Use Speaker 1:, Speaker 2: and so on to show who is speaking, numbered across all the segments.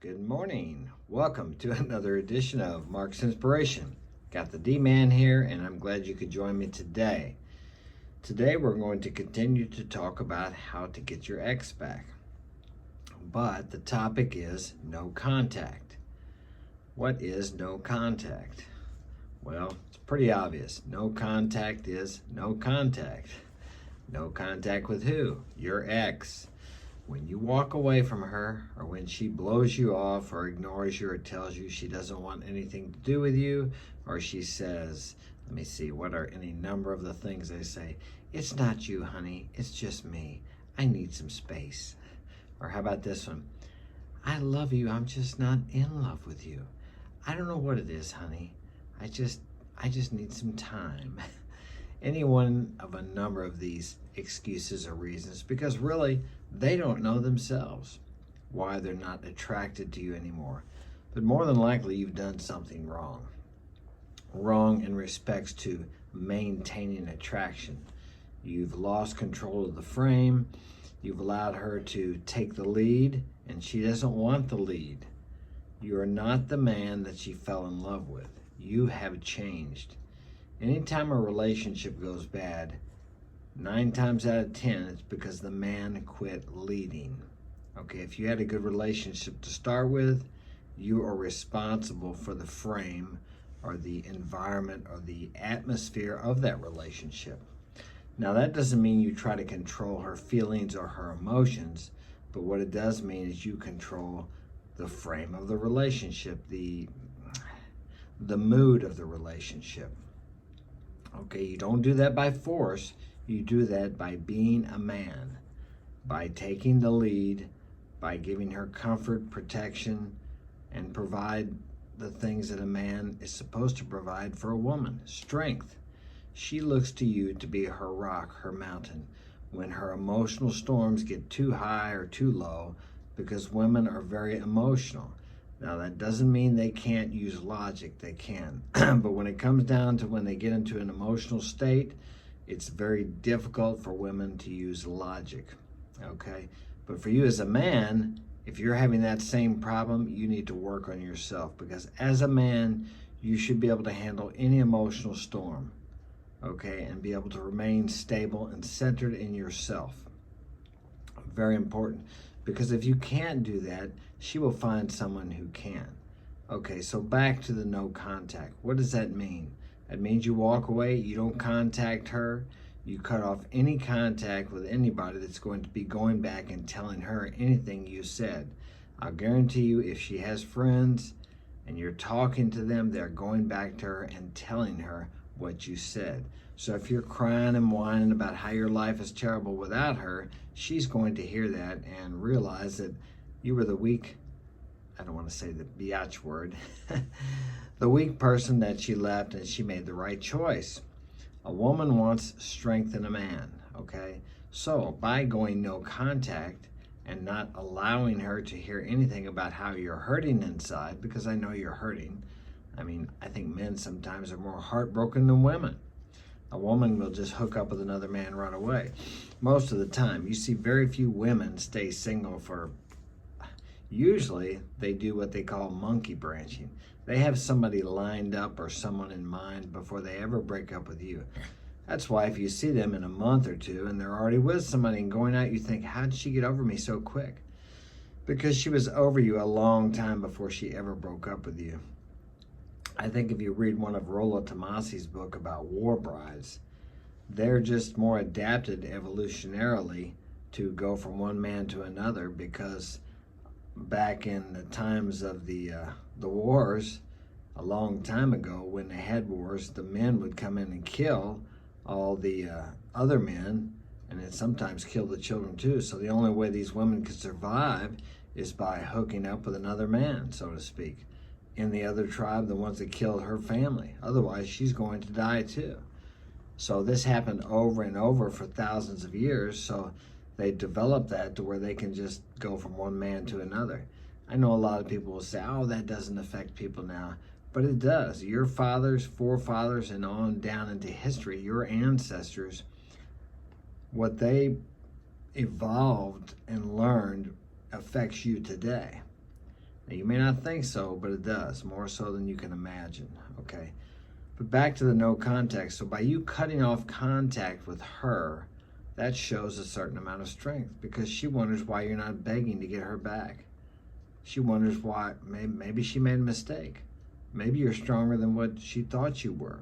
Speaker 1: Good morning. Welcome to another edition of Mark's Inspiration. Got the D-Man here, and I'm glad you could join me today. Today we're going to continue to talk about how to get your ex back. But the topic is no contact. What is no contact? Well, it's pretty obvious. No contact is no contact. No contact with who? Your ex. When you walk away from her, or when she blows you off or ignores you or tells you she doesn't want anything to do with you, or she says, let me see, what are any number of the things they say? It's not you, honey, it's just me. I need some space. Or how about this one? I love you, I'm just not in love with you. I don't know what it is, honey. I just need some time. Any one of a number of these excuses or reasons, because really they don't know themselves why they're not attracted to you anymore. But more than likely you've done something wrong. Wrong in respects to maintaining attraction. You've lost control of the frame. You've allowed her to take the lead, and she doesn't want the lead. You are not the man that she fell in love with. You have changed. Anytime a relationship goes bad, 9 times out of 10, it's because the man quit leading. Okay, if you had a good relationship to start with, you are responsible for the frame or the environment or the atmosphere of that relationship. Now, that doesn't mean you try to control her feelings or her emotions, but what it does mean is you control the frame of the relationship, the mood of the relationship. Okay, you don't do that by force. You do that by being a man, by taking the lead, by giving her comfort, protection, and provide the things that a man is supposed to provide for a woman. Strength. She looks to you to be her rock, her mountain, when her emotional storms get too high or too low, because women are very emotional. Now, that doesn't mean they can't use logic. They can. But when it comes down to when they get into an emotional state, it's very difficult for women to use logic, okay? But for you as a man, if you're having that same problem, you need to work on yourself, because as a man, you should be able to handle any emotional storm, okay? And be able to remain stable and centered in yourself. Very important, because if you can't do that, she will find someone who can. Okay, so back to the no contact. What does that mean? That means you walk away, you don't contact her, you cut off any contact with anybody that's going to be going back and telling her anything you said. I'll guarantee you, if she has friends and you're talking to them, they're going back to her and telling her what you said. So if you're crying and whining about how your life is terrible without her, she's going to hear that and realize that you were the weak, I don't want to say the biatch word, the weak person that she left, and she made the right choice. A woman wants strength in a man, okay? So by going no contact and not allowing her to hear anything about how you're hurting inside, because I know you're hurting. I mean, I think men sometimes are more heartbroken than women. A woman will just hook up with another man right away. Most of the time, you see very few women stay single for, usually they do what they call monkey branching. They have somebody lined up or someone in mind before they ever break up with you. That's why if you see them in a month or two and they're already with somebody and going out, you think, how did she get over me so quick? Because she was over you a long time before she ever broke up with you. I think if you read one of Rollo Tomasi's book about war brides, they're just more adapted evolutionarily to go from one man to another, because back in the times of the wars, a long time ago, when they had wars, the men would come in and kill all the other men, and then sometimes kill the children too. So the only way these women could survive is by hooking up with another man, so to speak, in the other tribe, the ones that killed her family. Otherwise, she's going to die too. So this happened over and over for thousands of years. So they developed that to where they can just go from one man to another. I know a lot of people will say, oh, that doesn't affect people now. But it does. Your fathers, forefathers, and on down into history, your ancestors, what they evolved and learned affects you today. Now, you may not think so, but it does, more so than you can imagine, okay? But back to the no contact. So by you cutting off contact with her, that shows a certain amount of strength, because she wonders why you're not begging to get her back. She wonders why, maybe she made a mistake. Maybe you're stronger than what she thought you were.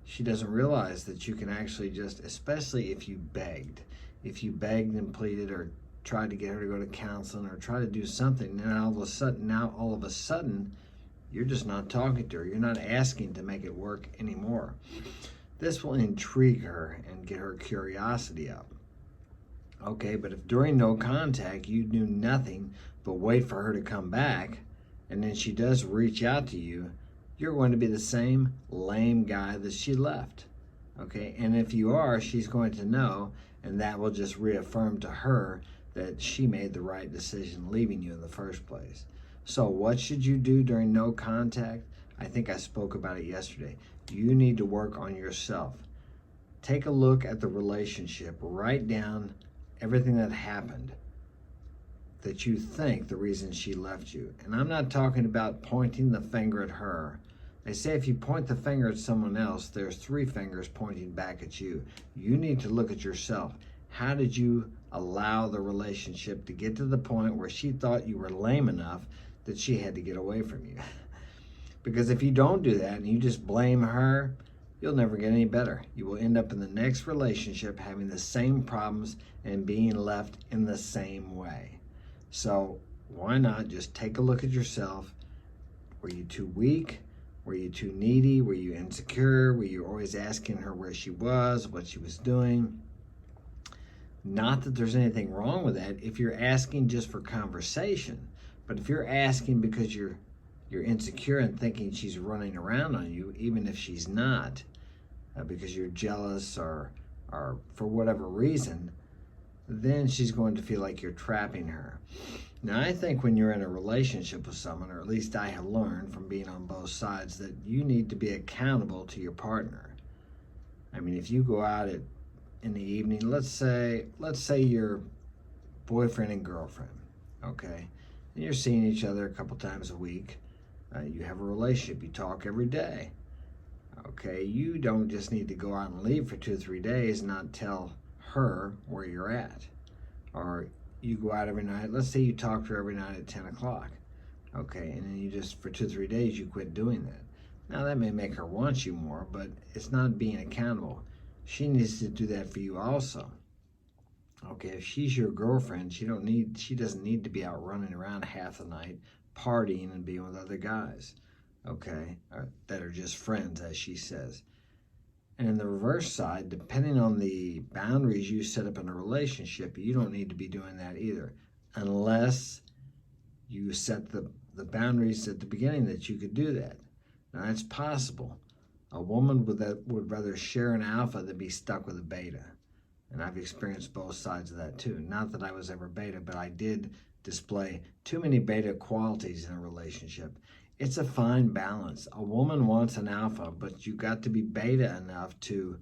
Speaker 1: She doesn't realize that you can actually just, especially if you begged and pleaded or tried to get her to go to counseling or try to do something, and all of a sudden, you're just not talking to her. You're not asking to make it work anymore. This will intrigue her and get her curiosity up. Okay, but if during no contact you do nothing but wait for her to come back, and then she does reach out to you, you're going to be the same lame guy that she left. Okay, and if you are, she's going to know, and that will just reaffirm to her that she made the right decision leaving you in the first place. So what should you do during no contact? I think I spoke about it yesterday. You need to work on yourself. Take a look at the relationship. Write down everything that happened that you think the reason she left you. And I'm not talking about pointing the finger at her. They say if you point the finger at someone else, there's 3 fingers pointing back at you. You need to look at yourself. How did you allow the relationship to get to the point where she thought you were lame enough that she had to get away from you? Because if you don't do that and you just blame her, you'll never get any better. You will end up in the next relationship having the same problems and being left in the same way. So why not just take a look at yourself? Were you too weak? Were you too needy? Were you insecure? Were you always asking her where she was, what she was doing? Not that there's anything wrong with that if you're asking just for conversation. But if you're asking because you're insecure and thinking she's running around on you, even if she's not, because you're jealous or for whatever reason, then she's going to feel like you're trapping her. Now, I think when you're in a relationship with someone, or at least I have learned from being on both sides, that you need to be accountable to your partner. I mean, if you go out in the evening, let's say you're boyfriend and girlfriend, okay? And you're seeing each other a couple times a week. You have a relationship. You talk every day. Okay, you don't just need to go out and leave for 2 or 3 days and not tell her where you're at. Or you go out every night. Let's say you talk to her every night at 10 o'clock. Okay, and then you just, for 2 or 3 days, you quit doing that. Now, that may make her want you more, but it's not being accountable. She needs to do that for you also. Okay, if she's your girlfriend, she doesn't need to be out running around half the night, partying and being with other guys, okay, that are just friends, as she says. And in the reverse side, depending on the boundaries you set up in a relationship, you don't need to be doing that either, unless you set the boundaries at the beginning that you could do that. Now, that's possible. A woman would rather share an alpha than be stuck with a beta. And I've experienced both sides of that too. Not that I was ever beta, but I did display too many beta qualities in a relationship. It's a fine balance. A woman wants an alpha, but you got to be beta enough to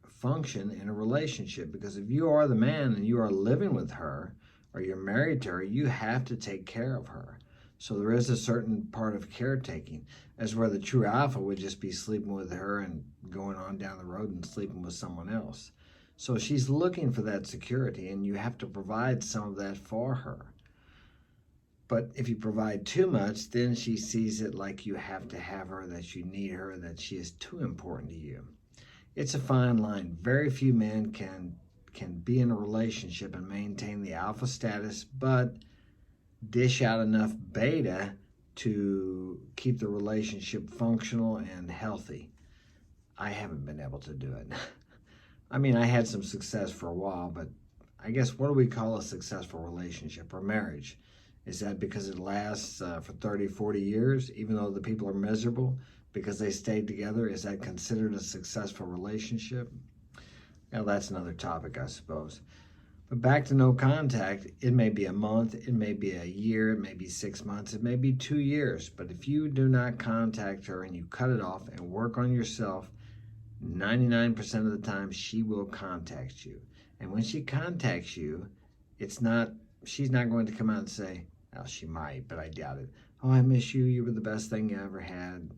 Speaker 1: function in a relationship. Because if you are the man and you are living with her or you're married to her, you have to take care of her. So there is a certain part of caretaking, as where the true alpha would just be sleeping with her and going on down the road and sleeping with someone else. So she's looking for that security, and you have to provide some of that for her. But if you provide too much, then she sees it like you have to have her, that you need her, that she is too important to you. It's a fine line. Very few men can be in a relationship and maintain the alpha status, but dish out enough beta to keep the relationship functional and healthy. I haven't been able to do it. I mean, I had some success for a while, but I guess, what do we call a successful relationship or marriage? Is that because it lasts for 30, 40 years, even though the people are miserable because they stayed together? Is that considered a successful relationship? Now, that's another topic, I suppose. But back to no contact, it may be a month, it may be a year, it may be 6 months, it may be 2 years. But if you do not contact her and you cut it off and work on yourself, 99% of the time she will contact you. And when she contacts you, she's not going to come out and say, well, she might, but I doubt it. Oh, I miss you. You were the best thing you ever had.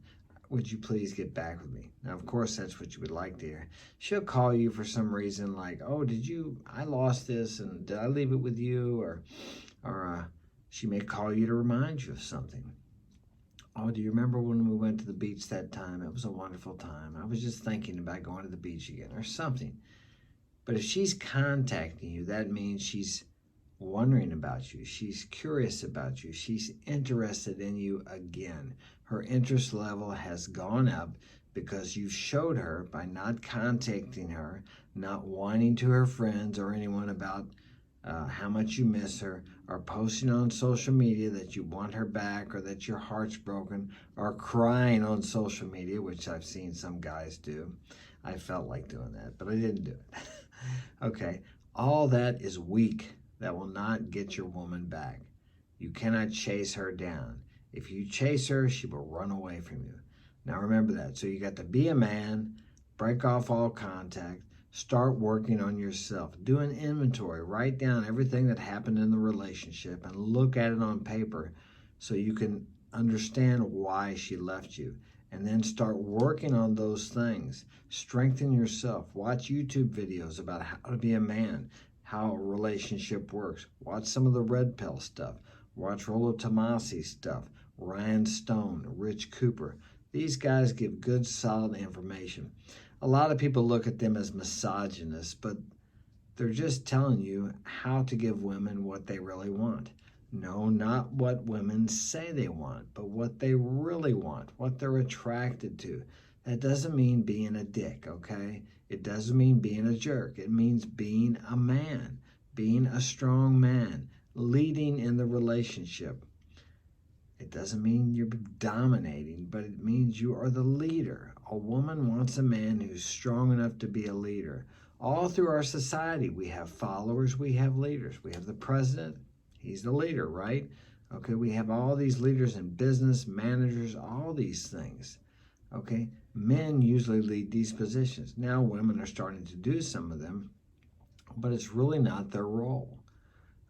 Speaker 1: Would you please get back with me? Now, of course, that's what you would like to hear. She'll call you for some reason like, oh, I lost this and did I leave it with you? Or she may call you to remind you of something. Oh, do you remember when we went to the beach that time? It was a wonderful time. I was just thinking about going to the beach again or something. But if she's contacting you, that means she's wondering about you. She's curious about you. She's interested in you again. Her interest level has gone up because you showed her by not contacting her, not whining to her friends or anyone about how much you miss her, or posting on social media that you want her back or that your heart's broken, or crying on social media, which I've seen some guys do. I felt like doing that, but I didn't do it. Okay, all that is weak. That will not get your woman back. You cannot chase her down. If you chase her, she will run away from you. Now remember that. So you got to be a man, break off all contact, start working on yourself. Do an inventory. Write down everything that happened in the relationship and look at it on paper so you can understand why she left you. And then start working on those things. Strengthen yourself. Watch YouTube videos about how to be a man, how a relationship works. Watch some of the Red Pill stuff. Watch Rollo Tomassi stuff, Ryan Stone, Rich Cooper. These guys give good, solid information. A lot of people look at them as misogynists, but they're just telling you how to give women what they really want. No, not what women say they want, but what they really want, what they're attracted to. That doesn't mean being a dick, okay? It doesn't mean being a jerk. It means being a man, being a strong man, leading in the relationship. It doesn't mean you're dominating, but it means you are the leader. A woman wants a man who's strong enough to be a leader. All through our society, we have followers, we have leaders. We have the president, he's the leader, right? Okay, we have all these leaders in business, managers, all these things. Okay, men usually lead these positions. Now women are starting to do some of them, but it's really not their role.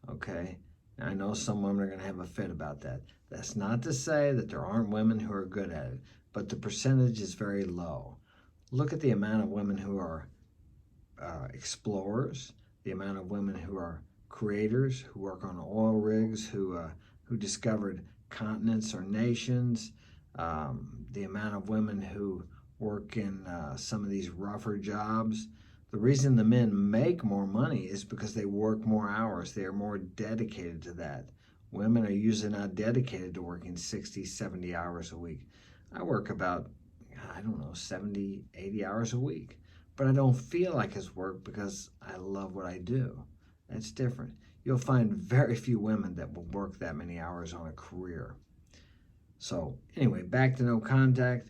Speaker 1: Okay, now, I know some women are going to have a fit about that. That's not to say that there aren't women who are good at it, but the percentage is very low. Look at the amount of women who are explorers, the amount of women who are creators, who work on oil rigs, who discovered continents or nations, the amount of women who work in some of these rougher jobs. The reason the men make more money is because they work more hours. They are more dedicated to that. Women are usually not dedicated to working 60, 70 hours a week. I work about, 70, 80 hours a week. But I don't feel like it's work because I love what I do. That's different. You'll find very few women that will work that many hours on a career. So anyway, back to no contact.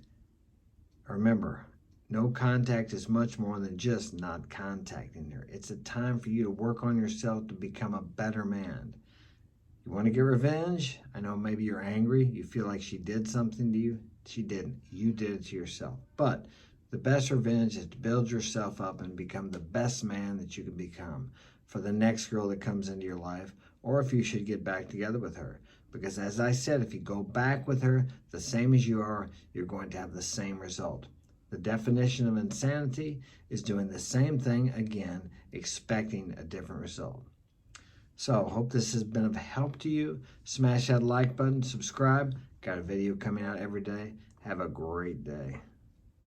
Speaker 1: Remember, no contact is much more than just not contacting her. It's a time for you to work on yourself to become a better man. You want to get revenge? I know maybe you're angry. You feel like she did something to you. She didn't. You did it to yourself. But the best revenge is to build yourself up and become the best man that you can become for the next girl that comes into your life, or if you should get back together with her. Because as I said, if you go back with her the same as you are, you're going to have the same result. The definition of insanity is doing the same thing again, expecting a different result. So, hope this has been of help to you. Smash that like button, subscribe. Got a video coming out every day. Have a great day.